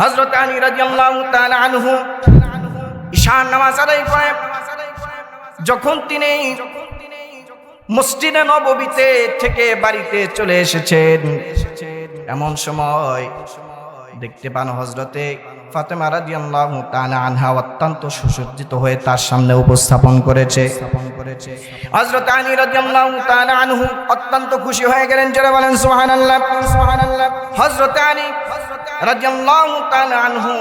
হযরত আলী রাদিয়াল্লাহু তাআলা আনহু ঈশার নামাজ আদায় করে যখন তিনি মসজিদে নববীতে থেকে বাড়িতে চলে এসেছেন, এমন সময় দেখতে পান হযরতে ফাতেমা রাদিয়াল্লাহু তাআলা আনহা অত্যন্ত সুসজ্জিত হয়ে তার সামনে উপস্থাপন করেছে। হযরত আলী রাদিয়াল্লাহু তাআলা আনহু অত্যন্ত খুশি হয়ে গেলেন, যারা বলেন সুবহানাল্লাহ সুবহানাল্লাহ। হযরত আলী রাদিয়াল্লাহু তাআলা আনহু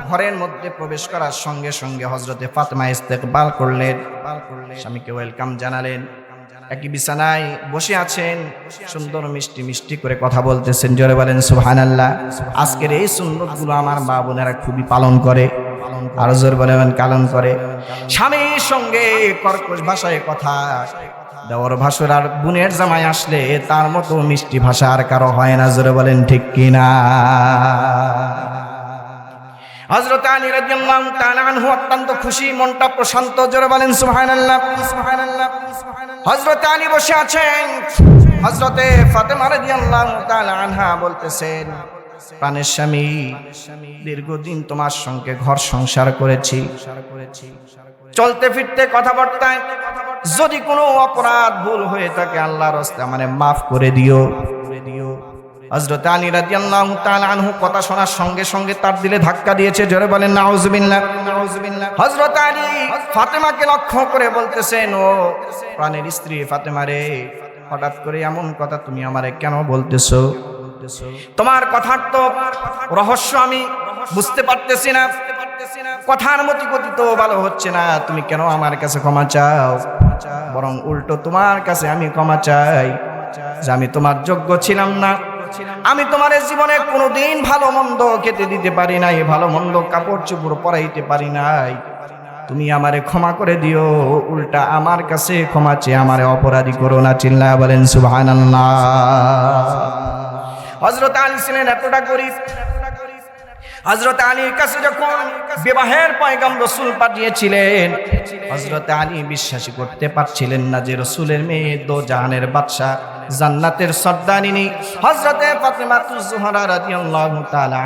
ঘরের মধ্যে প্রবেশ করার সঙ্গে সঙ্গে হযরতে ফাতেমা ইস্তেকবাল করলেন, স্বামীকে ওয়েলকাম জানালেন। একই বিছানায় বসে আছেন, সুন্দর মিষ্টি মিষ্টি করে কথা বলতেছেন, জোরে বলেন সুবহানাল্লাহ। আজকের এই সুন্নতগুলো আমার মা বোনেরা খুবই পালন করে, আরো জোরে বলেন পালন করে। স্বামীর সঙ্গে কর্কশ ভাষায় কথা, দেওর ভাসুর আর বোনের জামাই আসলে তার মতো মিষ্টি ভাষা আর কারো হয় না, জোরে বলেন ঠিক কিনা। হযরত আলী রাদিয়াল্লাহু তাআলা আনহু অত্যন্ত খুশি, মনটা প্রশান্ত, জোরে বলেন সুবহানাল্লাহ সুবহানাল্লাহ। হযরত আলী বসে আছেন, হযরতে ফাতেমা রাদিয়াল্লাহু তাআলা আনহা বলতেছেন, প্রাণের স্বামী, দীর্ঘদিন তোমার সঙ্গে ঘর সংসার করেছি, চলতে ফিরতে কথাবার্তায় যদি কোনো অপরাধ ভুল হয়ে থাকে আল্লাহর রাস্তায় আমারে মাফ করে দিও। হযরত আলী রাদিয়াল্লাহু তাআলা আনহু কথা শোনার সঙ্গে সঙ্গে তার দিলে ধাক্কা দিয়েছে, জোরে বলেন নাউযুবিল্লাহ নাউযুবিল্লাহ। হযরত আলী ফাতেমাকে লক্ষ্য করে বলতেছেন, ও প্রাণের স্ত্রী ফাতেমা রে, হঠাৎ করে এমন কথা তুমি আমারে কেন বলতেছো? তোমার কথার তো রহস্য আমি বুঝতে পারতেছি না, কথার মতি গতি তো ভালো হচ্ছে না, তুমি কেন আমার কাছে ক্ষমা চাও? বরং উল্টো তোমার কাছে আমি ক্ষমা চাই যে আমি তোমার যোগ্য ছিলাম না, আমি তোমার জীবনে কোনোদিন ভালো মন্দ খেতে দিতে পারি নাই, ভালো মন্দ কাপড় চোপড় পরাইতে পারি নাই, তুমি আমারে ক্ষমা করে দিও, উল্টা আমার কাছে ক্ষমা চেয়ে আমারে অপরাধী করো না। চিল্লায়া বলেন সুবহানাল্লাহ। হযরত আলী ছিলেন এতটা গরীব, হযরত আলীর কাছে যখন বিবাহের পয়গাম রাসূল পাঠিয়েছিলেন, হযরত আলী বিশ্বাসই করতে পারছিলেন না যে রাসূলের মেয়ে দো জাহানের বাদশা, জান্নাতের সর্দারিনী হযরতে ফাতেমাতুজ জোহরা রাদিয়াল্লাহু তাআলা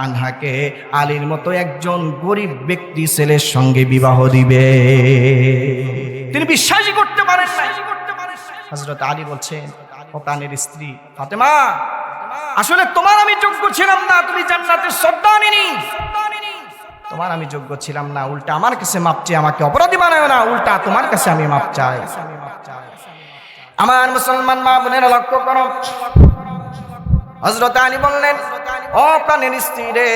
আনহাকে আলীর মতো একজন গরীব ব্যক্তি ছেলের সঙ্গে বিবাহ দিবে। তিনি বিশ্বাসই করতে পারেন না। হযরত আলী বলছেন, ও প্রাণের স্ত্রী ফাতেমা, আসলে তোমার আমি যোগ্য ছিলাম না, তুমি জান্নাতের সর্দারিনী, তোমার আমি যোগ্য ছিলাম না, উল্টা আমার কাছে মাপ চেয়ে আমাকে অপরাধী বানায় না, উল্টা তোমার কাছে আমি মাপ চাই। আমার মুসলমান মা বোনেরা লক্ষ্য করো, হযরত আলী বললেন, ও প্রাণের স্ত্রী রে,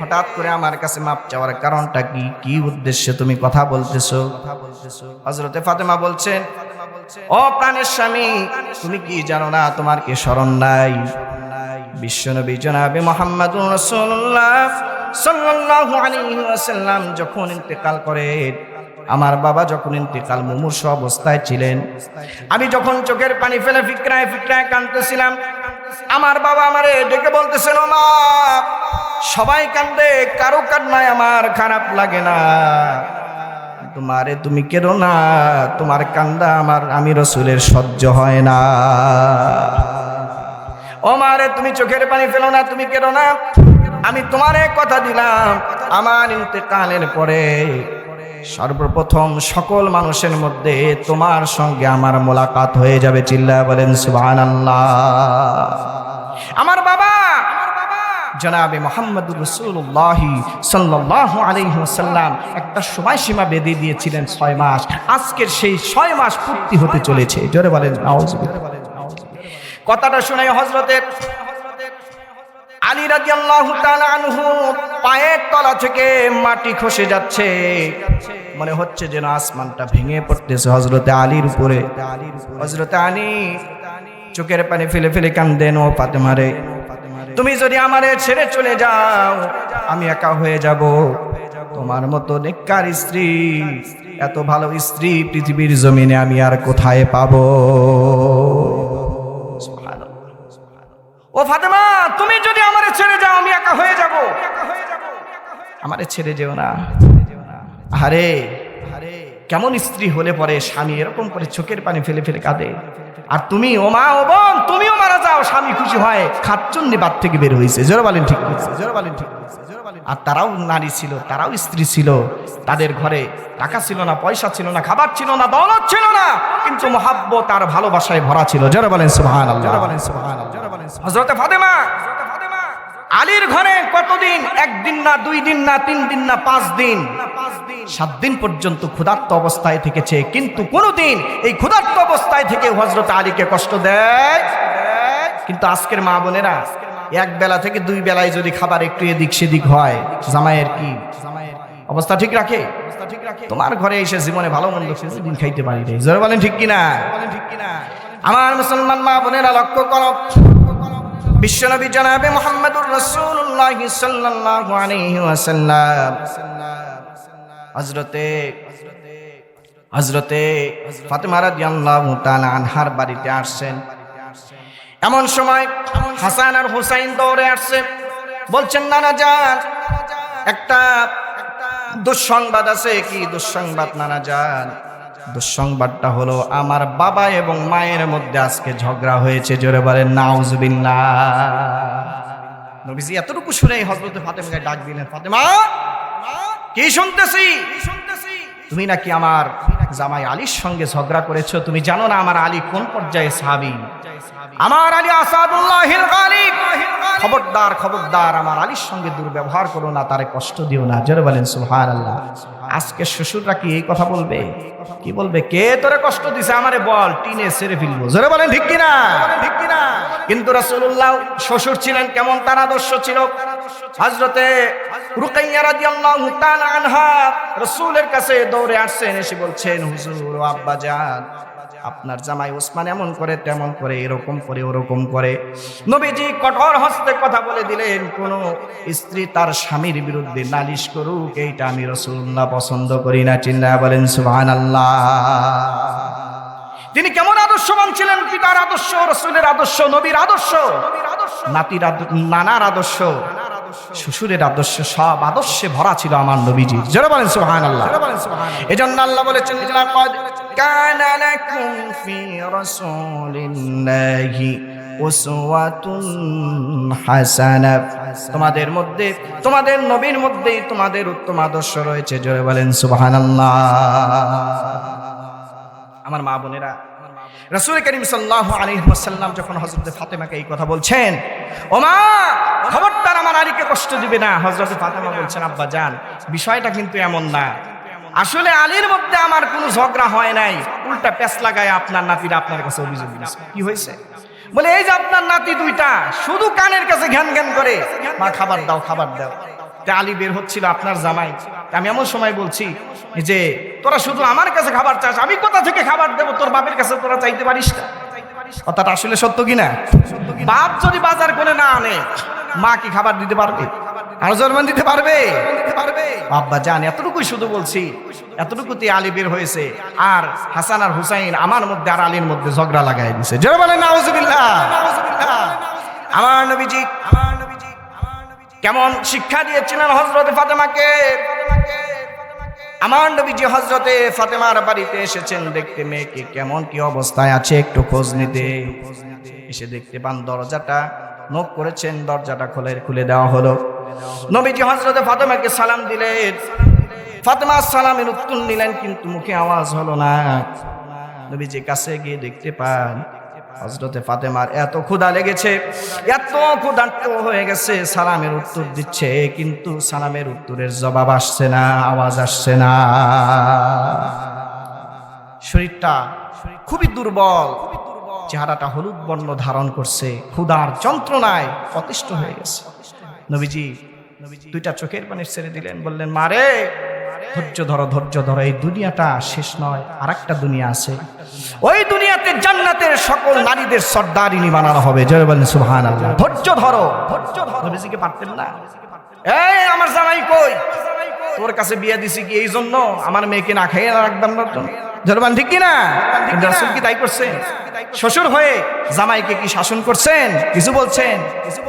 হঠাৎ করে আমার কাছে মাপ চাওয়ার কারণটা কি? কি উদ্দেশ্যে তুমি কথা বলতেছো? হযরতে ফাতেমা বলছেন, ও প্রাণের স্বামী, তুমি কি জানো না, তোমার কি স্মরণ নাই? বিশ্বনবী জনাবে মুহাম্মদুর রাসূলুল্লাহ সাল্লাল্লাহু আলাইহি ওয়াসাল্লাম যখন ইন্তেকাল করেন, আমার বাবা যখন ইন্তেকাল মুমূর্ষ অবস্থায় ছিলেন, আমি যখন চোখের পানি ফেলে ফিকরায় ফিকরায় কাঁদতেছিলাম, আমার বাবা আমারে ডেকে বলতেছেন, ও মা, সবাই কান্দে, কারো কান্নায় আমার খারাপ লাগে না, তোমারে তুমি কেঁদো না, তোমার কান্দা আমি রাসূলের সহ্য হয় না। ও মারে, তুমি চোখের পানি ফেলো না, তুমি কেঁদো না, আমি তোমারে কথা দিলাম, আমার ইন্তেকালের পরে সর্বপ্রথম সকল মানুষের মধ্যে তোমার সঙ্গে আমার মোলাকাত হয়ে যাবে। চিল্লায়া বলেন সুবহানাল্লাহ। আমার বাবা জনাবে মুহাম্মদুর রাসূলুল্লাহ সাল্লাল্লাহু আলাইহি ওয়াসাল্লাম একটা সময়সীমা বেঁধে দিয়েছিলেন 6 মাস। আজকের সেই 6 মাস পূর্তি হতে চলেছে। জোরে বলেন নাউযুবিল্লাহ। কথাটা শুনে হযরতে আলী রাদিয়াল্লাহু তাআলা আনহু পায়ের তলা থেকে মাটি খসে যাচ্ছে, মনে হচ্ছে যেন আসমানটা ভেঙে পড়তেছে হযরতে আলীর উপরে। হযরতে আলী চোখের পানি ফেলে ফেলে কাঁদেন, ও ফাতেমা রে, তুমি যদি আমারে ছেড়ে চলে যাও, আমি একা হয়ে যাব। তোমার মতো নেককার স্ত্রী, এত ভালো স্ত্রী পৃথিবীর জমিনে আমি আর কোথায় পাবো? ও ফাতেমা, তুমি যদি আমারে ছেড়ে যাও, আমি একা হয়ে যাব, আমারে ছেড়ে যেও না। আরে কেমন স্ত্রী হলে পরে স্বামী এরকম করে চোখের পানি ফেলে ফেলে কাঁদে? আর তুমি ও মা ও বোন তুমিও মারা যাও, স্বামী খুশি হয়, খাচ্চন্নি বাদ থেকে বের হয়েছে। জোরে বলেন ঠিক হয়েছে, জোরে বলেন ঠিক হয়েছে। আর তারাও নারী ছিল, তারাও স্ত্রী ছিল, তাদের ঘরে টাকা ছিল না, পয়সা ছিল না, খাবার ছিল না, দৌলত ছিল না, কিন্তু মহাব্বত আর ভালোবাসায় ভরা ছিল। জোরে বলেন সুবহানাল্লাহ, জোরে বলেন সুবহানাল্লাহ, জোরে বলেন। হযরত ফাতেমা আলীর ঘরে কতদিন? একদিন না, 2 দিন না, 3 দিন না, 5 দিন, 7 দিন পর্যন্ত ক্ষুধার্ত অবস্থায় থেকেছে, কিন্তু কোনোদিন এই ক্ষুধার্ত অবস্থায় থেকে হযরত আলীকে কষ্ট দেয়। কিন্তু আজকের মা বোনেরা এক বেলা থেকে 2 বেলায় যদি খাবার একটু এদিক সেদিক হয়, জামাইয়ের কি অবস্থা ঠিক রাখে? তোমার ঘরে এসে জীবনে ভালো মন্দ কোনোদিন খাইতে পারি রে। জোরে বলেন ঠিক কিনা? আমার মুসলমান মা বোনেরা লক্ষ্য করো, বিশ্বনবী জনাবে মুহাম্মদুর রাসূলুল্লাহ সাল্লাল্লাহু আলাইহি ওয়াসাল্লাম হযরতে ফাতেমা রাদিয়াল্লাহু তাআলা আনহার বাড়িতে আসছেন। এমন সময় হাসান আর হুসাইন দৌড়ে আসছে, বলছেন নানা জান, একটা দুঃসংবাদ আছে। কি দুঃসংবাদ নানা জান? দুঃসংবাদটা হলো আমার বাবা এবং মায়ের মধ্যে আজকে ঝগড়া হয়েছে। জোরে বলেন নাউজুবিল্লাহ। নবীজি এতটুকু শুনেই হযরত ফাতেমাকে ডাক দিলেন, ফাতেমা কি শুনতেছি? তুমি নাকি আমার জামাই আলীর সঙ্গে ঝগড়া করেছো। তুমি জানো না আমার আলী কোন পর্যায়ে সাহাবী? আমার আলী আসাদুল্লাহিল গালিব। খবরদার খবরদার, আমার আলীর সঙ্গে দুর্ব্যবহার করো না, তারে কষ্ট দিও না। জোরে বলেন সুবহানাল্লাহ। আজকে শ্বশুররা কি এই কথা বলবে? কি বলবে? কে তোরে কষ্ট দিছে আমারে বল, টিনে ছেড়ে ফেলবো। জোরে বলেন ঠিক কিনা? ঠিক কিনা? কিন্তু রাসূলুল্লাহ শ্বশুর ছিলেন কেমন? তার আদর্শ ছিল। হযরতে রুকাইয়া রাদিয়াল্লাহু তাআলা আনহা রাসূলের কাছে দৌড়ে আসছেন, এসে বলছেন, হুজুর ও আব্বা জান, আপনার জামাই ওসমান এমন করে, তেমন করে, এরকম করে, ওরকম করে। নবীজি কঠোর হস্তে কথা বলে দিলেন, কোন স্ত্রী তার স্বামীর বিরুদ্ধে নালিশ করুক, এইটা আমি রাসূলুল্লাহ পছন্দ করি না। চিল্লায়া বলেন সুবহানাল্লাহ। তিনি কেমন আদর্শবান ছিলেন? পিতার আদর্শ, রাসূলের আদর্শ, নবীর আদর্শ, নাতির নানার আদর্শ, শ্বশুরের আদর্শ, সব আদর্শে ভরা ছিল আমার নবীজি। জোরে বলেন সুবহানাল্লাহ। এজন্য আল্লাহ বলেছেন, লাকাদ কানা লাকুম ফি রাসূলিল্লাহি উসওয়াতুন হাসানাহ। তোমাদের মধ্যে, তোমাদের নবীর মধ্যেই তোমাদের উত্তম আদর্শ রয়েছে। জোরে বলেন সুবহানাল্লাহ। আমার মা বোনেরা, রাসূল করিম সাল্লাল্লাহু আলাইহি ওয়াসাল্লাম যখন হযরত ফাতেমাকে এই কথা বলছেন, ও মা খবরদার আমার আলীকে কষ্ট দিবে না। হযরত ফাতেমা বলছেন, আব্বা জান, বিষয়টা কিন্তু এমন না, আসলে আলীর মধ্যে আমার কোনো ঝগড়া হয় নাই, উল্টা পেঁচ লাগায় আপনার নাতিরা আপনার কাছে অভিযোগ দিয়েছে। কি হয়েছে? বলে এই যে আপনার নাতি দুইটা শুধু কানের কাছে ঘ্যান ঘ্যান করে, মা খাবার দাও, খাবার দাও। আলী বের হচ্ছিল, আপনার জামাই। আমি এমন সময় বলছি যে তোরা শুধু আমার কাছে খাবার চাস, আমি কোথা থেকে খাবার দেবো? তোর বাপের কাছে তোরা চাইতে পারিস না। কথাটা আসলে সত্য কিনা? বাপ যদি বাজার করে না আনে, মা কি খাবার দিতে পারবে? আর জরমান দিতে পারবে? আব্বা জান, এতটুকুই শুধু বলছি, এতটুকুতে আলী বের হয়েছে, আর হাসান আর হুসাইন আমার মধ্যে আর আলীর মধ্যে ঝগড়া লাগাই দিছে। জোরে বলেন নাউজুবিল্লাহ। আমার নবীজি কেমন শিক্ষা দিয়েছিলেন হযরত ফাতেমাকে। আমার নবীজি হযরতে ফাতেমার বাড়িতে এসেছেন, দেখতে মেয়েকে কেমন কি অবস্থায় আছে একটু খোঁজ নিতে। এসে দেখতে পান দরজাটা নক করেছেন, দরজাটা খুলে দেওয়া হলো। নবীজি হযরতে ফাতেমাকে সালাম দিলেন, ফাতেমা সালামের উত্তর নিলেন, কিন্তু মুখে আওয়াজ হলো না। নবীজি কাছে গিয়ে দেখতে পান হযরতে ফাতেমার এত ক্ষুধা লেগেছে, এত ক্ষুধার্ত হয়ে গেছে, সালামের উত্তর দিচ্ছে, কিন্তু সালামের উত্তরের জবাব আসছে না, আওয়াজ আসছে না। শরীরটা খুবই দুর্বল, চেহারাটা হলুদ বর্ণ ধারণ করছে, ক্ষুধার যন্ত্রণায় অতিষ্ঠ হয়ে গেছে। নবীজি দুইটা চোখের পানি ছেড়ে দিলেন, বললেন, মারে ধৈর্য ধরো, ধৈর্য ধরো, এই দুনিয়াটা শেষ নয়, আরেকটা দুনিয়া আছে। ওই দুনিয়াতে জান্নাতের সকল নারীদের সর্দারিনী বানানো হবে। জয় বলেন সুবহানাল্লাহ। ধৈর্য ধরো, ধৈর্য ধরো। নবীজিকে পারতেন না? এই আমার জামাই কই? তোর কাছে বিয়ে দিছি কি এই জন্য আমার মেয়েকে না খাইয়ে রাখবেন না? জয় বলেন ঠিক কিনা? রাসূল কি তাই করছেন? শ্বশুর হয়ে জামাইকে কি শাসন করছেন? কিছু বলছেন?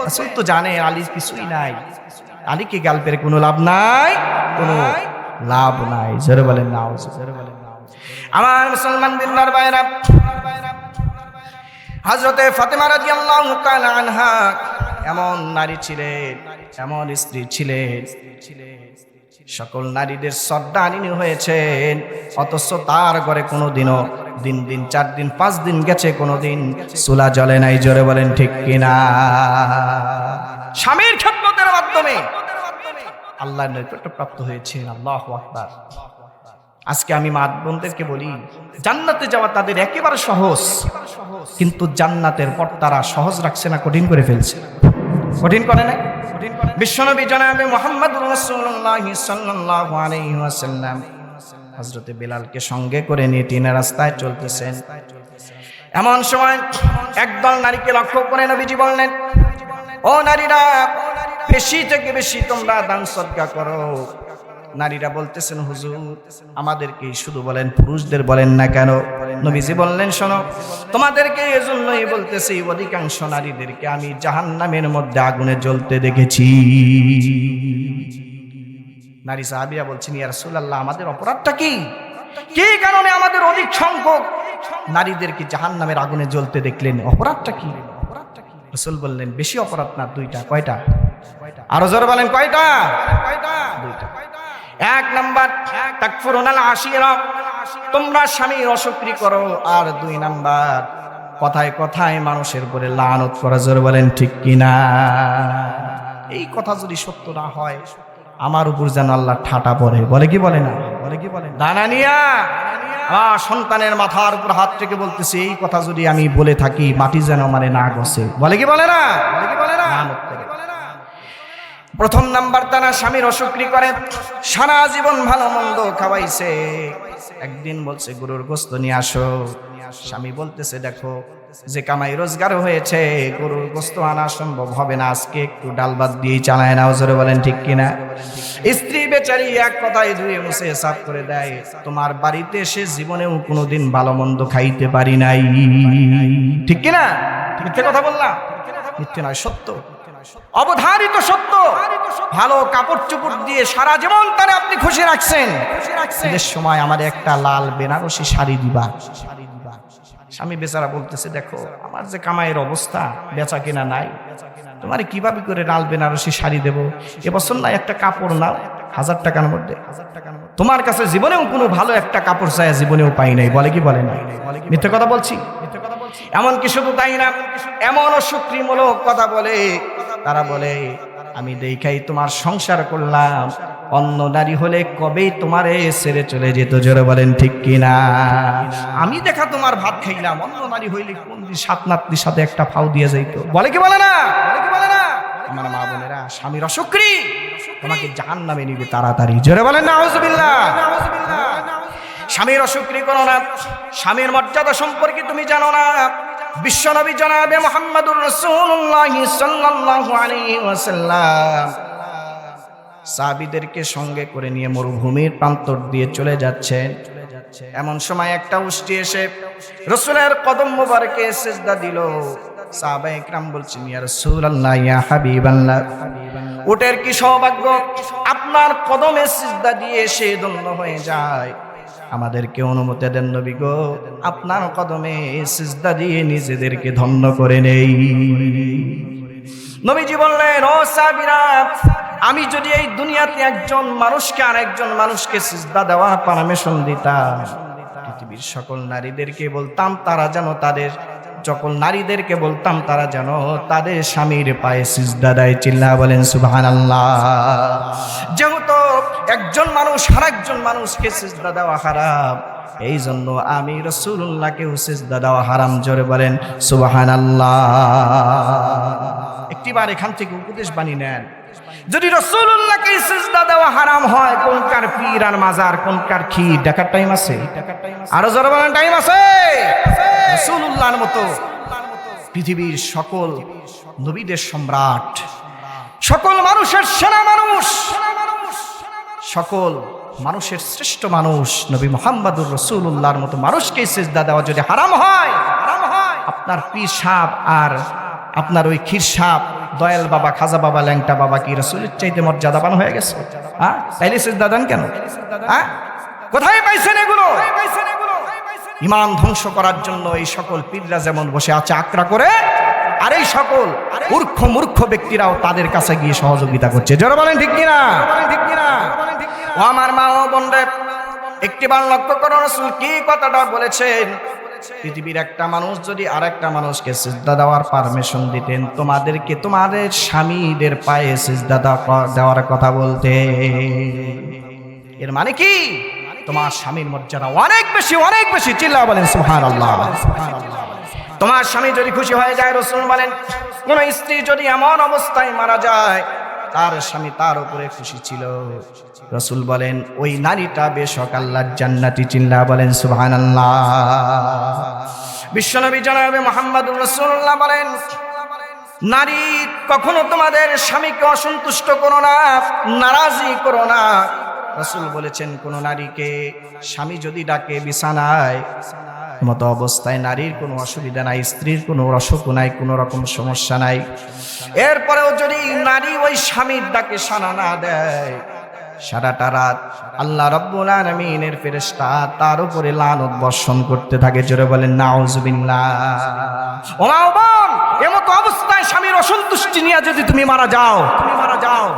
রাসূল তো জানে আলীর কিছুই নাই, আলীকে গালপের কোনো লাভ নাই, কোনো লাভ নাই। জোরে বলেন নাউজ। আমার মুসলমান দিনদার ভাইরা, হযরতে ফাতেমা রাদিয়াল্লাহু তাআলা আনহা এমন নারী ছিলেন, এমন স্ত্রী ছিলেন, সকল নারীদের শ্রদ্ধানীনি হয়েছেন, অথচ তার ঘরে কোনোদিনও দিন 4 দিন 5 দিন গেছে, কোনোদিন চুলা জ্বলে নাই। জোরে বলেন ঠিক কিনা? স্বামীর খেদমতের মাধ্যমে আল্লাহর নৈকট্য প্রাপ্ত হয়েছে। আল্লাহু আকবার। আজকে আমি মা বোনদেরকে বলি, জান্নাতে যাওয়া তাদের একেবারে সহজ, কিন্তু জান্নাতের পর তারা সহজ রাখছে না, কঠিন করে ফেলছে। কঠিন করে না? বিশ্বনবী জনাবে মুহাম্মদুর রাসূলুল্লাহ সাল্লাল্লাহু আলাইহি ওয়াসাল্লাম হযরতে বেলালকে সঙ্গে করে নিয়ে টিনের রাস্তায় চলতেছেন। এমন সময় একদল নারীকে লক্ষ্য করে নবীজি বললেন, ও নারীরা, বেশি থেকে বেশি তোমরা দান সদকা করো। নারীরা বলতেছেন, হুজুর আমাদেরকে শুধু বলেন, পুরুষদের বলেন না কেন? নবীজি বললেন, শোনো, তোমাদেরকে এজন্যই বলতেছি, অধিকাংশ নারীদেরকে আমি জাহান্নামের মধ্যে আগুনে জ্বলতে দেখেছি। নারী সাহাবীরা বলছেন, ইয়া রাসূলুল্লাহ, আমাদের অপরাধটা কি? কি কারণে আমাদের অধিক সংখ্যক নারীদেরকে জাহান্নামের আগুনে জ্বলতে দেখলেন? অপরাধটা কি? রাসূল বললেন, বেশি অপরাধ না, 2টা। কয়টা? আরো জোরে বলেন, কয়টা? 2টা। 1 নাম্বার, তাকফুরুনাল আশিরা, তোমরা স্বামীর অশুকরি করো। আর 2 নাম্বার, কথায় কথায় মানুষের উপরে লানত করা। জোরে বলেন ঠিক কিনা? এই কথা যদি সত্য না হয়, আমার উপর যেন আল্লাহ ঠাটা পড়ে। বলে কি বলে না? বলে কি বলে? দানানিয়া সন্তানের মাথার উপর হাত থেকে বলতেছে, এই কথা যদি আমি বলে থাকি, মাটি যেন মানে না গসে। বলে কি বলে না? বলে কি বলে না? প্রথম নাম্বার, তারা স্বামীর অশুকরি করে, সারা জীবন ভালো মন্দ খাওয়াইছে, একদিন বলছে গরুর গোশত নিয়ে আসো। স্বামী বলতেছে, দেখো যে কামাই রোজগার হয়েছে, গরুর গোশত আনা সম্ভব হবে না, আজকে একটু ডাল ভাত দিয়েই চালায় নাও। জোরে বলেন ঠিক কিনা? স্ত্রী বেচারি এক কথায় ধুয়ে মুছে সাফ করে দেয়, তোমার বাড়িতে এসে জীবনেও কোনোদিন ভালো মন্দ খাইতে পারি নাই। ঠিক কিনা? মিথ্যে কথা বললাম? মিথ্যে নয়, সত্য, অবধারিত সত্য। ভালো কাপড় চোপড় দিয়ে সারা জীবন তারে আপনি খুশি রাখছেন, ঈদের সময় আমার একটা লাল বেনারসি শাড়ি দিবা। স্বামী বেচারা বলতেছে, দেখো আমার যে কামাইয়ের অবস্থা, বেচা কেনা নাই, তোমার কিভাবে করে লাল বেনারসি শাড়ি দেবো? এবছর না একটা কাপড় নাও 1000 টাকার মধ্যে, তোমার কাছে জীবনেও কোনো ভালো একটা কাপড় চাই, জীবনেও পাই নাই। বলে কি বলে না? মিথ্যে কথা বলছি? এমনকি শুধু তাই না, এমন অশুকরিমূলক কথা বলে, তারা বলে, আমি দেখাই তোমার সংসার করলাম, অন্য নারী হলে কবেই তোমারে ছেড়ে চলে যেত। জোরে বলেন ঠিক কিনা? আমি দেখা তোমার ভাত খাইলাম, অন্য নারী হইলে কোন দিন সাত নাতনির সাথে একটা ফাউ দিয়ে যাইতো। বলে কি বলে না? বলে কি বলে না? আমার মা বোনেরা, স্বামীর অশুকরি তোমাকে জাহান্নামে নিবে তাড়াতাড়ি। জোরে বলেন নাউজুবিল্লাহ। স্বামীর অশুকরি করো না, স্বামীর মর্যাদা সম্পর্কে তুমি জানো না। বিশ্বনবী জনাবে মুহাম্মদুর রাসূলুল্লাহ সাল্লাল্লাহু আলাইহি ওয়াসাল্লাম সাহাবীদেরকে সঙ্গে করে নিয়ে মরুভূমির প্রান্তর দিয়ে চলে যাচ্ছেন। এমন সময় একটা উষ্ট্রি এসে রাসূলের কদম মোবারকে সিজদা দিল। সাহাবায়ে কেরাম বলছেন, ইয়া রাসূলুল্লাহ, ইয়া হাবিবাল্লাহ, উটের কি সৌভাগ্য আপনার কদমে সিজদা দিয়ে সে ধন্য হয়ে যায়। আমাদেরকে অনুমতি দেন নবী গো, আপনার কদমে সিজদা দিয়ে নিজেদেরকে ধন্য করে নেই। নবীজি বললেন, ও সাহাবীরা, আমি যদি এই দুনিয়াতে একজন মানুষকে আর একজন মানুষকে সিজদা দেওয়ার পারমিশন দিতাম, পৃথিবীর সকল নারীদেরকে বলতাম তারা যেন তাদের সকল নারীদেরকে বলতাম তারা যেন তাদের স্বামীর পায়ে সিজদা দেয়। চিল্লা বলেন সুবহানাল্লাহ। যেহেতু একজন মানুষ আর একজন মানুষকে সিজদা দেওয়া হারাম, এই জন্য আমি রাসূলুল্লাহকেও সিজদা দেওয়া হারাম। জোরে বলেন সুবহানাল্লাহ। একটিবার এখান থেকে উপদেশ বানিয়ে নেন, যদি রাসূলুল্লাহকে সিজদা দেওয়া হারাম হয়, কোনকার পীর আর মাজার, কোনকার ক্ষীর দেখার টাইম আছে? আরো জোরে বলেন, টাইম আছে? রাসূলুল্লাহর মতো পৃথিবীর সকল নবীদের সম্রাট, সকল মানুষের সেরা মানুষ, সকল মানুষের শ্রেষ্ঠ মানুষ নবী মুহাম্মদুর রাসূলুল্লাহর মতো মানুষকে সিজদা দেওয়া যদি হারাম হয়, আপনার পীর সাহেব আর আপনার ওই ক্ষীর সাহেব, দয়াল বাবা, খাজা বাবা, ল্যাংটা বাবা কি রাসূলের চাইতে মর্যাদাবান হয়ে গেছে? তাইলে সিজদা দেন কেন? কোথায় পাইছেন এগুলো? ইমান ধ্বংস করার জন্য এই সকল পীররা যেমন বসে আছে আকড়া করে, আর এই সকল মূর্খ ব্যক্তিরাও তাদের কাছে গিয়ে সহযোগিতা করছে। জোরে বলেন ঠিক কিনা? ও আমার মা ও বোনরা, একটিবার লক্ষ্য করো রাসূল কি কথাটা বলেছেন। পৃথিবীর একটা মানুষ যদি আরেকটা মানুষকে সিজদা দেওয়ার পারমিশন দিতেন, তোমাদেরকে তোমাদের স্বামীদের পায়ে সিজদা দেওয়ার কথা বলতে। এর মানে কি? তোমার স্বামীর মর্যাদা অনেক বেশি। চিল্লা বলেন সুবহানাল্লাহ। তোমার স্বামী যদি খুশি হয়ে যায়, রাসূল বলেন কোন স্ত্রী যদি এমন অবস্থায় মারা যায় তার স্বামী তার উপরে খুশি ছিল, রাসূল বলেন ওই নারীটা বেশক আল্লাহর জান্নাতি। চিল্লা বলেন সুবহানাল্লাহ। বিশ্বনবী জনাবে মুহাম্মদুর রাসূলুল্লাহ বলেন, নারী কখনো তোমাদের স্বামীকে অসন্তুষ্ট করো না, নারাজি করো না। রাসূল বলেছেন কোন নারীকে স্বামী যদি ডাকে বিছানায়, মতো অবস্থায় নারীর কোনো অসুবিধা নাই, স্ত্রীর কোনো অসুখ নাই, কোনো রকম সমস্যা নাই। এরপরেও যদি নারী ওই স্বামীর ডাকে সাড়া না দেয়, সারাটা রাত আল্লাহ রাব্বুল আলামিনের ফেরেশতা তার উপরে লানত বর্ষণ করতে থাকে। জোরে বলেন নাউযুবিল্লাহ। ও মা বোন, এমতো অবস্থায় স্বামীর অসন্তুষ্টি নিয়ে যদি তুমি মারা যাও,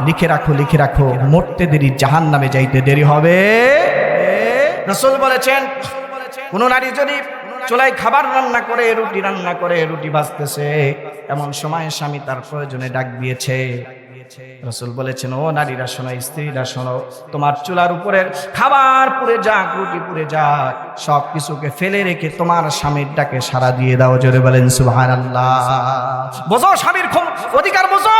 লিখে রাখো মরতে দেরি, জাহান্নামে যাইতে দেরি হবে। রাসূল বলেছেন কোন নারী যদি চুলায় খাবার রান্না করে, রুটি ভাজতেছে, এমন সময় স্বামী তার প্রয়োজনে ডাক দিয়েছে, রাসূল বলেছেন ও নারীরা শোনো, স্ত্রীরা শোনো, তোমার চুলার উপরের খাবার পুড়ে যাক, রুটি পুড়ে যাক, সব কিছুকে ফেলে রেখে তোমার স্বামীর ডাকে সাড়া দিয়ে দাও। জোরে বলেন সুবহানাল্লাহ। বোঝো স্বামীর অধিকার, বোঝো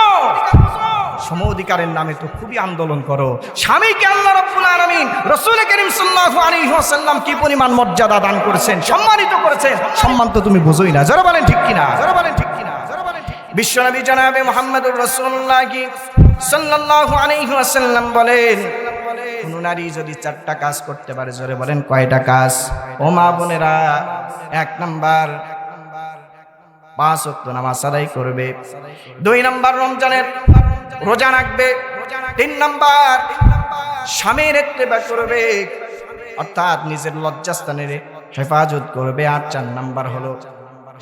সম অধিকারের নামে তো খুবই আন্দোলন করো। স্বামীকে আল্লাহ রাব্বুল আলামিন রাসূল করিম সাল্লাল্লাহু আলাইহি ওয়াসাল্লাম কি পরিমাণ মর্যাদা দান করেছেন, সম্মানিত করেছেন, সম্মান তো তুমি বুঝোই না। জোরে বলেন ঠিক কিনা? বিশ্বনবী জনাবে মুহাম্মদুর রাসূলুল্লাহ সাল্লাল্লাহু আলাইহি ওয়াসাল্লাম বলেন কোন নারী যদি 4টা কাজ করতে পারে, জোরে বলেন কয়টা কাজ? ও মা বোনেরা, 1 নাম্বার 5 ওয়াক্ত নামাজ আদায় করবে, 2 নাম্বার রমজানের রোজা রাখবে, 3 নাম্বার স্বামীর ইত্তেবা করবে, অর্থাৎ নিজের লজ্জাস্থানের হেফাজত করবে, আর 4 নাম্বার হলো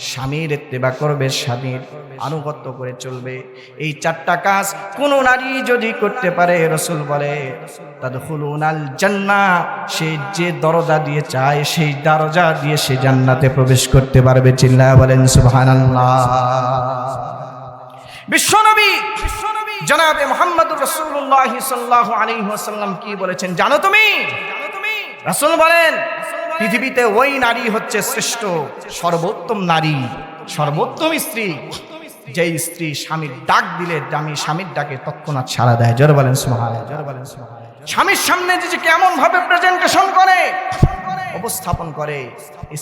স্বামীর ইত্তেবা করবে, স্বামীর আনুগত্য করে চলবে। এই 4টা কাজ কোন নারী যদি করতে পারে, রাসূল বলে তাদখুলুনাল জান্নাহ, সে যে দরজা দিয়ে চায় সেই দরজা দিয়ে সে জান্নাতে প্রবেশ করতে পারবে। চিল্লায়া বলেন সুবহানাল্লাহ। বিশ্বনবী জনাবে মুহাম্মদুর রাসূলুল্লাহ সাল্লাল্লাহু আলাইহি ওয়াসাল্লাম কি বলেছেন জানো তুমি? রাসূল বলেন পৃথিবীতে ওই নারী হচ্ছে শ্রেষ্ঠ, সর্বোত্তম নারী, সর্বোত্তম স্ত্রী, যে স্ত্রী স্বামীর ডাক দিলে আমি স্বামীর ডাকে তৎক্ষণাৎ সাড়া দেয়। জোরে বলেন সুবহানাল্লাহ। স্বামীর সামনে যে কেমন ভাবে প্রেজেন্টেশন করে, উপস্থাপন করে,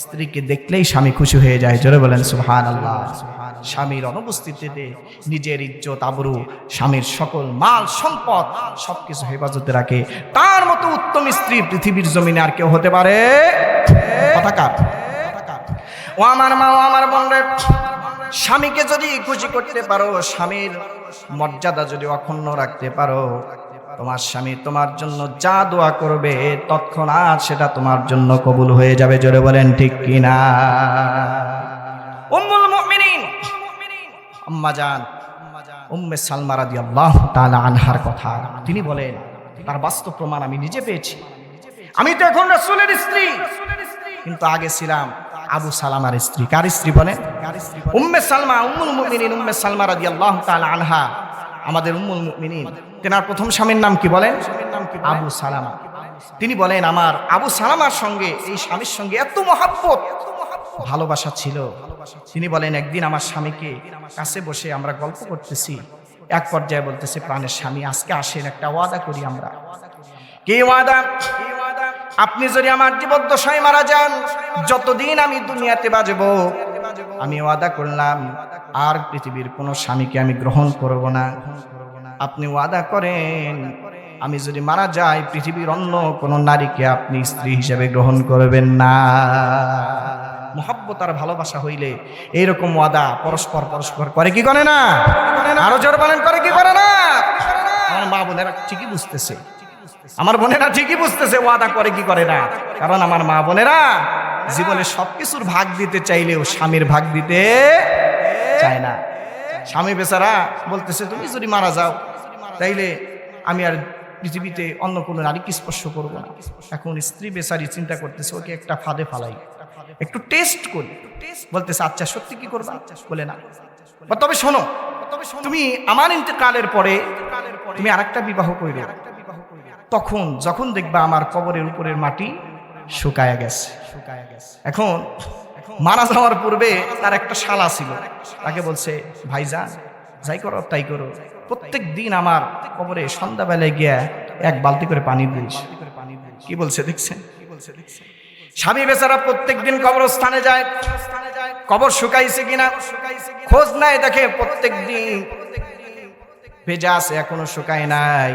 স্ত্রীকে দেখলেই স্বামী খুশি হয়ে যায়। জোরে বলেন সুবহানাল্লাহ। স্বামীর অনুপস্থিতিতে নিজের ইজ্জত আবরু, স্বামীর সকল মাল সম্পদ সবকিছু হেফাজতে রাখে। তার মতো উত্তম স্ত্রী পৃথিবীর জমিনে আর কেউ হতে পারে? কথাকার। ও আমার মা, ও আমার বোনরা, স্বামীকে যদি খুশি করতে পারো, স্বামীর মর্যাদা যদি অক্ষুণ্ণ রাখতে পারো, তোমার স্বামী তোমার জন্য যা দোয়া করবে তৎক্ষণাৎ সেটা তোমার জন্য কবুল হয়ে যাবে। জোরে বলেন ঠিক কিনা? উম্মুল মুমিনিন আম্মা জান উম্মে সালমা রাদিয়াল্লাহু তাআলা আনহার কথা তিনি বলেন, তার বাস্তব প্রমাণ আমি নিজে পেয়েছি। আমি তো এখন রাসূলের স্ত্রী, কিন্তু আগে ছিলাম আবু সালামার স্ত্রী। কার স্ত্রী বলেন? উম্মে সালমা, উম্মুল মুমিনিন উম্মে সালমা রাদিয়াল্লাহু তাআলা আনহা, আমাদের উম্মুল মুমিনিন। তেনার প্রথম স্বামীর নাম কি বলেন? আবু সালামা। তিনি বলেন আমার আবু সালামার সঙ্গে, এই স্বামীর সঙ্গে এত মহব্বত, ভালোবাসা ছিল। তিনি বলেন একদিন আমার স্বামীকে কাছে বসে আমরা গল্প করতেছি, এক পর্যায়ে বলতেছে প্রাণের স্বামী আজকে আসেন একটা ওয়াদা করি আমরা। কি ওয়াদা? আপনি যদি আমার জীবদ্দশায় মারা যান, যতদিন আমি দুনিয়াতে বাঁচবো, আমি ওয়াদা করলাম আর পৃথিবীর কোনো স্বামীকে আমি গ্রহণ করব না। আপনি ওয়াদা করেন আমি যদি মারা যাই পৃথিবীর অন্য কোনো নারীকে আপনি স্ত্রী হিসেবে গ্রহণ করবেন না। মহব্বত আর ভালোবাসা হইলে এইরকম ওয়াদা পরস্পর করে কি করে না? আরো জোর বলেন, করে কি করে না? আমার মা বোনেরা ঠিকই বুঝতেছে, আমার বোনেরা ঠিকই বুঝতেছে ওয়াদা করে কি করে না। কারণ আমার মা বোনেরা জীবনে সবকিছুর ভাগ দিতে চাইলেও স্বামীর ভাগ দিতে চায় না। স্বামী বেচারা বলতেছে তুমি যদি মারা যাও তাইলে আমি আর পৃথিবীতে অন্য কোনো নারীকে স্পর্শ করবো না। এখন স্ত্রী বেচারি চিন্তা করতেছে ওকে একটা ফাঁদে ফালাই, একটু টেস্ট করি। বলতেছে আচ্ছা সত্যি কি করবা? বলে না, তবে শোনো তুমি আমার ইন্তেকালের পরে তুমি আরেকটা বিবাহ করবে, তখন যখন দেখবা আমার কবরের উপরের মাটি শুকায়া গেছে। এখন মারা যাওয়ার পূর্বে তার একটা শালা ছিল, তাকে বলছে ভাইজান যাই করো তাই করো, প্রত্যেক দিন আমার কবরে সন্ধ্যাবেলায় গিয়া এক বালতি করে পানি দিস। কি বলছে দেখছেন? স্বামী বেচারা প্রত্যেক দিন কবরস্থানে যায়, কবর শুকাইছে কিনা খোঁজ নাই, দেখে প্রত্যেক দিন ভেজা আছে, এখনো শুকায় নাই।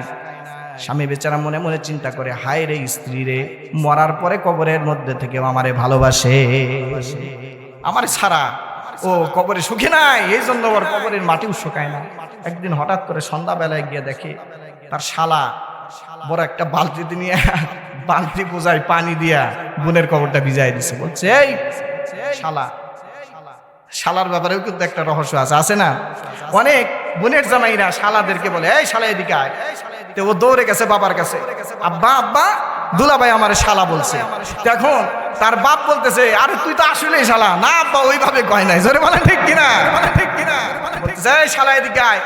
স্বামী বেচারা মনে মনে চিন্তা করে হায় রে স্ত্রী রে, মরার পরে কবরের মধ্যে থেকে আমারে ভালোবাসে, আমার ছাড়া ও কবরে শুকে নাই, এই জন্য ওর কবরের মাটিও শুকায় না। একদিন হঠাৎ করে সন্ধ্যাবেলায় গিয়ে দেখে তার শালা বড় একটা বালতি নিয়ে বালতি বোঝায় পানি দিয়া বোনের কবরটা ভিজাই দিছে। বলছে এই শালা, শালার ব্যাপারেও কিন্তু একটা রহস্য আছে না? অনেক বোনের জামাইরা শালাদেরকে বলে এই শালা এদিকে আয়, তো ও দৌড়ে গেছে বাবার কাছে, আব্বা আব্বা দুলাভাই আমার শালা বলছে। এখন তার বাপ বলতেছে আরে তুই তো আসলেই শালা না আব্বা, ওইভাবে কয় নাই, জোরে বলেন ঠিক কিনা? ঠিক কিনা? বলতেছে এই শালা এদিকে আয়,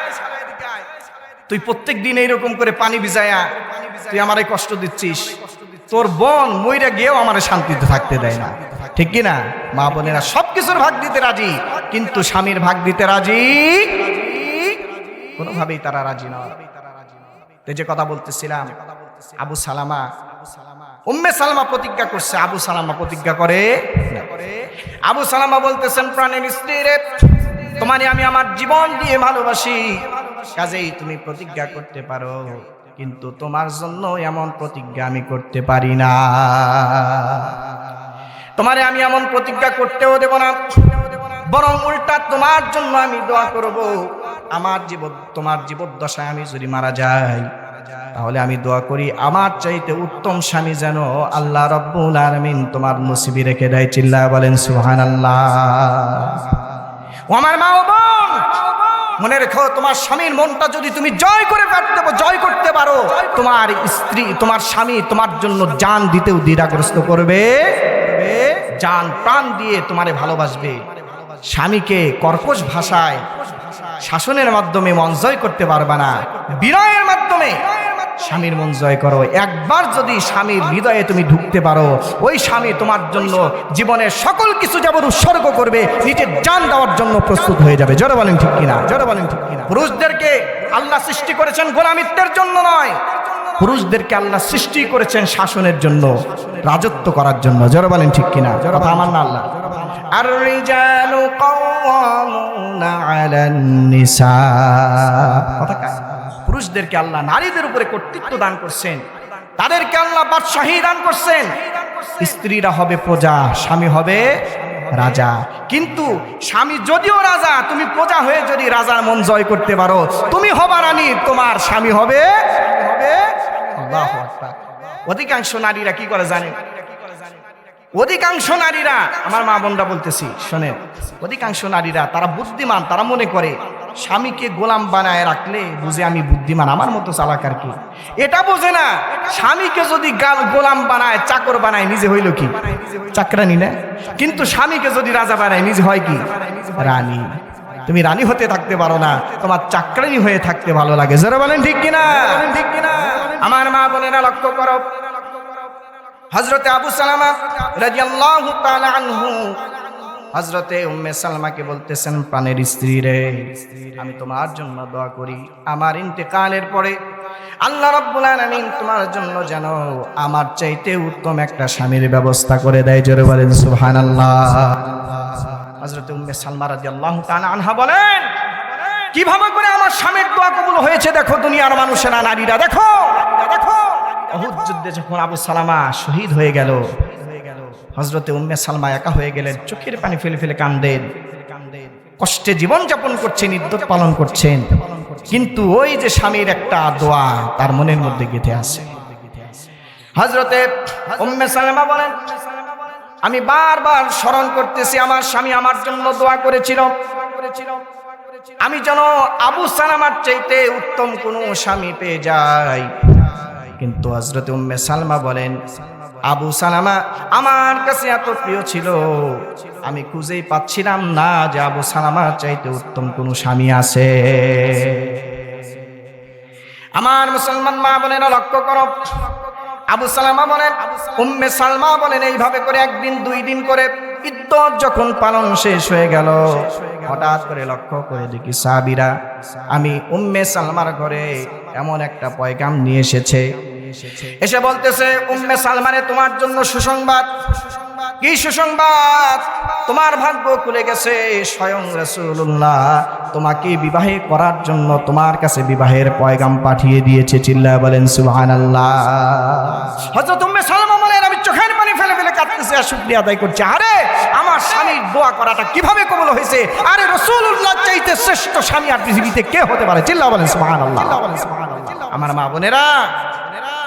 তুই প্রত্যেক দিন এইরকম করে পানি ভিজায়া তুই আমারে কষ্ট দিচ্ছিস, তোর বোন মইরা গিয়েও আমার শান্তিতে থাকতে দেয় না, ঠিক কিনা? মা বোনেরা সবকিছুর ভাগ দিতে রাজি, কিন্তু স্বামীর ভাগ দিতে রাজি কোনোভাবেই তারা রাজি নয়। যে কথা বলতেছিলাম, আবু সালামা উম্মে সালামা প্রতিজ্ঞা করছে, আবু সালামা প্রতিজ্ঞা করে। আবু সালামা বলতেছেন প্রাণের স্ত্রী রে, তোমারে আমি আমার জীবন দিয়ে ভালোবাসি, কাজেই তুমি প্রতিজ্ঞা করতে পারো, কিন্তু তোমার জন্য এমন প্রতিজ্ঞা আমি করতে পারি না। তোমারে আমি এমন প্রতিজ্ঞা করতেও দেব না, বরং উল্টা তোমার জন্য আমি দোয়া করব। আমার তোমার জীবদ্দশায় আমি যদি মারা যাই, তাহলে আমি দোয়া করি আমার চাইতে উত্তম স্বামী যেন আল্লাহ রাব্বুল আলামিন তোমার নসিবে রেখে দেয়। চিল্লায় বলেন সুবহানাল্লাহ। ও আমার মা ও বোন, মনে রেখো তোমার স্বামীর মনটা যদি তুমি জয় করতে পারো, তোমার স্ত্রী তোমার স্বামী তোমার জন্য জান দিতেও দ্বিধাগ্রস্ত করবে, জান প্রাণ দিয়ে তোমারে ভালোবাসবে। স্বামীকে কর্কশ ভাষায় শাসনের মাধ্যমে মন জয় করতে পারবে না, বিনয়ের মাধ্যমে স্বামীর মন জয় করো। একবার যদি স্বামীর হৃদয়ে তুমি ঢুকতে পারো, ওই স্বামী তোমার জন্য জীবনের সকল কিছু যেমন উৎসর্গ করবে, নিজের জান দেওয়ার জন্য প্রস্তুত হয়ে যাবে। জোরে বলেন ঠিক কিনা? জোরে বলেন ঠিক কিনা? পুরুষদেরকে আল্লাহ সৃষ্টি করেছেন গোলামিত্বের জন্য নয়, পুরুষদেরকে আল্লাহ সৃষ্টি করেছেন শাসনের জন্য, রাজত্ব করার জন্য। জোরে বলেন ঠিক কিনা? জোরে আমার না আল্লাহ আর-রিজালু কাওয়ামুনা আলান নিসা, পুরুষদেরকে আল্লাহ নারীদের উপরে কর্তৃত্ব দান করছেন, তাদেরকে আল্লাহ বাদশাহী দান করছেন। স্ত্রীরা হবে প্রজা, স্বামী হবে রাজা। কিন্তু স্বামী যদিও রাজা, তুমি প্রজা হয়ে যদি রাজার মন জয় করতে পারো, তুমি হবা রানী, তোমার স্বামী হবে। আল্লাহু আকবার। অধিকাংশ নারীরা কি করে জানেন? অধিকাংশ নারীরা, আমার মা বোনরা বলতেছি শোনেন, অধিকাংশ নারীরা তারা বুদ্ধিমান, তারা মনে করে স্বামীকে গোলাম বানায় রাখলে বুঝে আমি বুদ্ধিমান, আমার মতো চালাক আর কি। এটা বোঝে না, স্বামীকে যদি গোলাম বানায়, চাকর বানায়, নিজে হইল কি? চাকরানি না? কিন্তু স্বামীকে যদি রাজা বানায়, নিজে হয় কি? রানী। তুমি রানী হতে থাকতে পারো না, তোমার চাকরানি হয়ে থাকতে ভালো লাগে। যারা বলেন ঠিক কিনা? ঠিক কিনা? আমার মা বোনেরা লক্ষ্য করো, হযরতে আবু সালামা রাদিয়াল্লাহু তাআলা আনহু হযরতে উম্মে সালমাকে বলতেছেন প্রাণের স্ত্রী রে, আমি তোমার জন্য দোয়া করি আমার ইন্তেকালের পরে আল্লাহ রাব্বুল আলামিন তোমার জন্য যেন আমার চাইতে উত্তম একটা স্বামীর ব্যবস্থা করে দেয়। জোরে বলেন সুবহানাল্লাহ। হযরতে উম্মে সালমা রাদিয়াল্লাহু তাআলা আনহা বলেন, কিভাবে করে আমার স্বামীর দোয়া কবুল হয়েছে দেখো দুনিয়ার মানুষেরা, নারীরা দেখো। দেখো উহুদ যুদ্ধে যখন আবু সালামা শহীদ হয়ে গেল, হযরতে উম্মে সালমা একা হয়ে গেলেন, চোখের পানি ফেলে ফেলে কান্দেন, কষ্টে জীবন যাপন করছেন, ইদ্যত পালন করছেন, কিন্তু ওই যে স্বামীর একটা দোয়া তার মনের মধ্যে গেঁথে আছে। হযরতে উম্মে সালমা বলেন, আমি বারবার স্মরণ করতেছি আমার স্বামী আমার জন্য দোয়া করেছিল আমি যেন আবু সালামার চাইতে উত্তম কোন স্বামী পেয়ে যাই। কিন্তু হযরত উম্মে সালমা বলেন, আবু সালামা আমার কাছে এত প্রিয় ছিল, আমি খুঁজেই পাচ্ছিলাম না যে আবু সালামার চাইতে উত্তম কোন স্বামী আছে। আমার মুসলমান মা বোনেরা লক্ষ্য করো, আবু সালামা বলেন, উম্মে সালমা বলেন, এইভাবে করে একদিন দুই দিন করে ইদ্দত যখন পালন শেষ হয়ে গেল, হঠাৎ করে লক্ষ্য করে দেখি সাহাবীরা আমি উম্মে সালমার ঘরে এমন একটা পয়গাম নিয়ে এসেছে। এসে বলতেছে, উম্মে সালমানে তোমার জন্য সুসংবাদ। কি সুসংবাদ? তোমার ভাগ্য খুলে গেছে, স্বয়ং রাসূলুল্লাহ তোমাকে বিবাহ করার জন্য তোমার কাছে বিবাহের পয়গাম পাঠিয়ে দিয়েছে। চিল্লায় বলেন সুবহানাল্লাহ। হযরত উম্মে সালমা বলেন, আমি চোখের পানি ফেলে ফেলে কাঁদতেছি আর শুকরিয়া আদায় করছি। আরে আমার স্বামীর দোয়া করাটা কিভাবে কবুল হয়েছে! আরে রাসূলুল্লাহ চাইতে শ্রেষ্ঠ স্বামী আর পৃথিবীতে কে হতে পারে? চিল্লায় বলেন সুবহানাল্লাহ। আমার মা বোনেরা,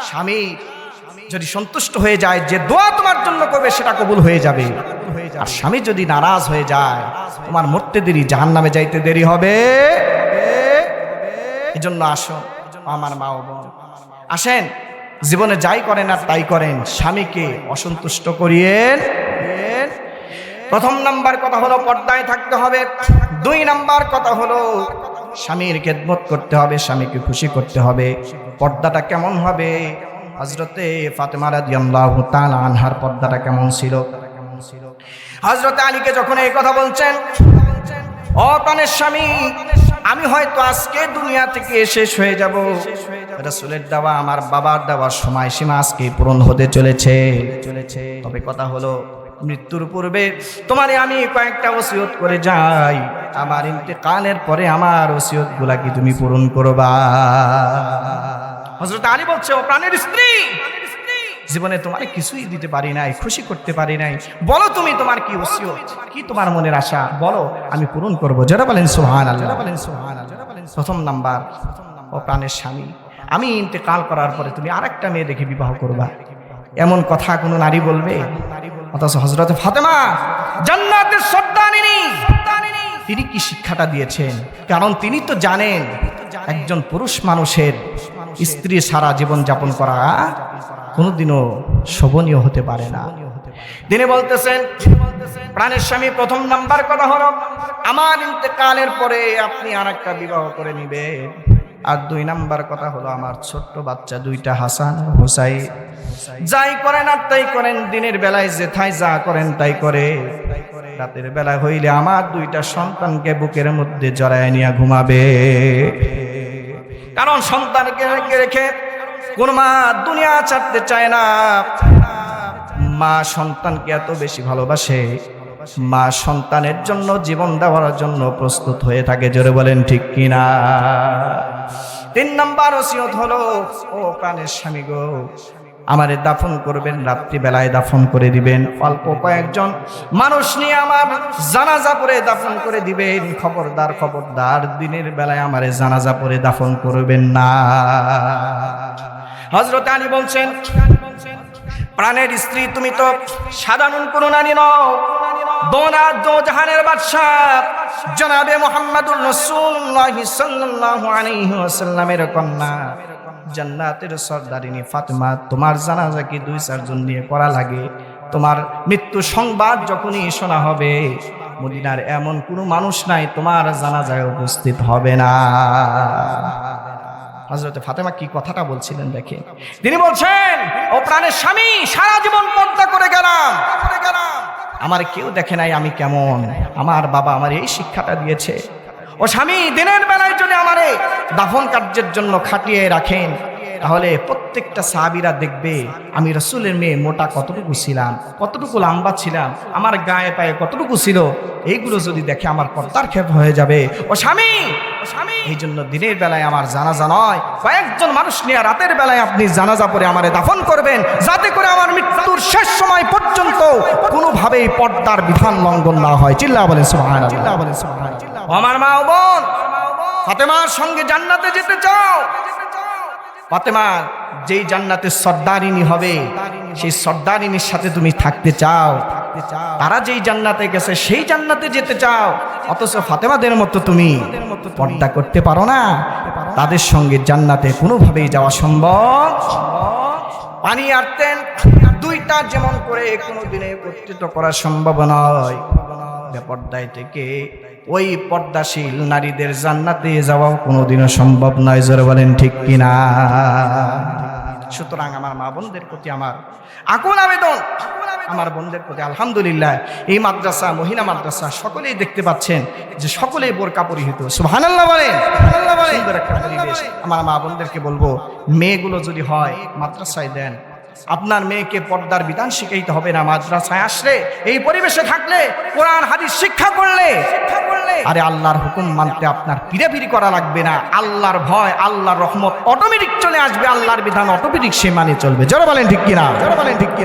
স্বামী যদি সন্তুষ্ট হয়ে যায়, যে দোয়া তোমার জন্য করবে সেটা কবুল হয়ে যাবে। আর স্বামী যদি নারাজ হয়ে যায়, তোমার মরতে দেরি, জাহান্নামে যাইতে দেরি হবে। এজন্য আসুন আমার মা ও বোন, আসেন জীবনে যাই করেন আর তাই করেন, স্বামীকে অসন্তুষ্ট করিয়েন। প্রথম নাম্বার কথা হলো পর্দায় থাকতে হবে। দুই নাম্বার কথা হলো স্বামীর খেদমত করতে হবে, স্বামীকে খুশি করতে হবে। পর্দাটা কেমন হবে? হযরতে ফাতেমা রাদিয়াল্লাহু তাআলা আনহার পর্দাটা কেমন ছিল? হযরতে আলীকে যখন এই কথা বলছেন, ও প্রাণের স্বামী, আমি হয়তো আজকে দুনিয়া থেকে শেষ হয়ে যাব, রাসূলের দেওয়া আমার বাবার দেওয়ার সময়সীমা আজকে পূরণ হতে চলেছে। তবে কথা হলো মৃত্যুর পূর্বে তোমারে আমি কয়েকটা ওসিয়ত করে যাই, আমার ইন্তেকালের পরে আমার ওসিয়তগুলা কি তুমি পূরণ করবা? হযরত আলী বলছে, ও প্রাণের স্ত্রী, জীবনে তোমারে কিছুই দিতে পারি নাই, খুশি করতে পারি নাই, বলো তুমি তোমার কি ওসিয়ত, কি তোমার মনের আশা, বলো আমি পূরণ করব। যারা বলেন সুবহানাল্লাহ। প্রথম নাম্বার, ও প্রাণের স্বামী, আমি ইন্তেকাল করার পরে তুমি আরেকটা মেয়ে দেখে বিবাহ করবা, এমন কথা কোনো নারী বলবে? অথচ হযরত ফাতেমা জান্নাতের সর্দারিনী, তিনি কি শিক্ষাটা দিয়েছেন? কারণ তিনি তো জানেন একজন পুরুষ মানুষের স্ত্রী সারা জীবন যাপন করা কোনোদিনও শোভনীয় হতে পারে না। তিনি বলতেছেন, প্রাণের স্বামী, প্রথম নাম্বার কথা হলো আমার ইন্তেকালের পরে আপনি আরেকটা বিবাহ করে নিবেন। আর দুই নাম্বার কথা হলো আমার ছোট্ট বাচ্চা দুইটা হাসান হুসাইন, যাই করেন আর তাই করেন, দিনের বেলায় যেথায় যা করেন তাই করে, রাতের বেলা হইলে আমার দুইটা সন্তানকে বুকের মধ্যে জড়ায় নিয়ে ঘুমাবে। কারণ সন্তানকে রেখে কোন মা দুনিয়া ছাড়তে চায় না। মা সন্তানকে এত বেশি ভালোবাসে, মা সন্তানের জন্য জীবন দেওয়ার জন্য প্রস্তুত হয়ে থাকে। জোরে বলেন ঠিক কিনা? তিন নাম্বার ওসিয়ত হলো, ও প্রাণের স্বামী গো, আমারে দাফন করবেন, রাত্রিবেলায় দাফন করে দিবেন, অল্প কয়েকজন মানুষ নিয়ে আমার জানাজা পড়ে দাফন করে দিবেন। খবরদার খবরদার, দিনের বেলায় আমারে জানাজা পড়ে দাফন করবেন না। হযরত আলী বলছেন, প্রাণের স্ত্রী, তুমি তো সাধারণ কোনো নারী নও, দো জাহানের বাদশাহ জনাবে মুহাম্মদুর রাসূলুল্লাহ সাল্লাল্লাহু আলাইহি ওয়াসাল্লামের কন্যা, জান্নাতের সর্দারিনী ফাতেমা, তোমার জানাজা কি 2-4 জন নিয়ে করা লাগে? তোমার মৃত্যু সংবাদ যখনই শোনা হবে, মদিনার এমন কোনো মানুষ নাই তোমার জানাজায় উপস্থিত হবে না। হযরত ফাতেমা কি কথাটা বলছিলেন দেখেন। তিনি বলছেন, ও প্রাণের স্বামী, সারা জীবন পর্দা করে গেলাম, আমার কেউ দেখে নাই আমি কেমন, আমার বাবা আমার এই শিক্ষাটা দিয়েছে। ও স্বামী, দিনের বেলায় যদি আমারে দাফন কার্যের জন্য খাটিয়ে রাখেন, তাহলে প্রত্যেকটা সাহাবীরা দেখবে আমি রাসূলের মেয়ে মোটা কতটুকু ছিলাম, কতটুকু লম্বা ছিলাম, আমার গায়ে পায়ে কতটুকু ছিল, এইগুলো যদি দেখে আমার পর্দার ক্ষেপ হয়ে যাবে। ও স্বামী, এই জন্য দিনের বেলায় আমার জানাজা নয়, কয়েকজন মানুষ নিয়ে রাতের বেলায় আপনি জানাজা পড়ে আমারে দাফন করবেন, যাতে করে আমার মৃত্যুর শেষ সময় পর্যন্ত কোনোভাবেই পর্দার বিধান লঙ্ঘন না হয়। চিল্লায়া বলেন সুবহানাল্লাহ। আমার মা ও বোন, ফাতেমার সঙ্গে জান্নাতে যেতে চাও? ফাতেমা যেই জান্নাতের সর্দারিনী হবে, সেই সর্দারিনীর সাথে তুমি থাকতে চাও, তারা যেই জান্নাতে গেছে সেই জান্নাতে যেতে চাও, অথচ ফাতেমাদের মতো তুমি পর্দা করতে পারো না। তাদের সঙ্গে জান্নাতে কোনোভাবেই যাওয়া সম্ভব। পানি আনতেন দুইটা, যেমন করে কোনোদিনে একত্রিত করা সম্ভব নয়। বেপর্দায় থেকে ওই পর্দাশীল নারীদের জান্নাতে যাওয়াও কোনোদিনও সম্ভব নয়। জোরে বলেন ঠিক কিনা? সুতরাং আমার মা বোনদের প্রতি আমার আকুল আবেদন, আমার বোনদের প্রতি আলহামদুলিল্লাহ এই মাদ্রাসা, মহিলা মাদ্রাসা সকলেই দেখতে পাচ্ছেন যে সকলেই বোরকা পরিহিত। সুবহানাল্লাহ বলেন, সুবহানাল্লাহ বলেন। সুন্দর একটা পরিবেশ। আমার মা বোনদেরকে বলবো, মেয়েগুলো যদি হয় মাদ্রাসায় দেন। আপনার মেয়েকে পর্দার বিধান শিখাইতে হবে না। মাদ্রাসায় আসলে, এই পরিবেশে থাকলে, কোরআন হাদিস শিক্ষা করলে, আরে আল্লাহর হুকুম মানতে আপনার পিড়াপিড়ি করা লাগবে না। আল্লাহর ভয়, আল্লাহর রহমত অটোমেটিক চলে আসবে। আল্লাহর বিধান অটোমেটিক সে মানে চলবে। জোরে বলেন ঠিক কিনা? জোরে বলেন ঠিক কিনা?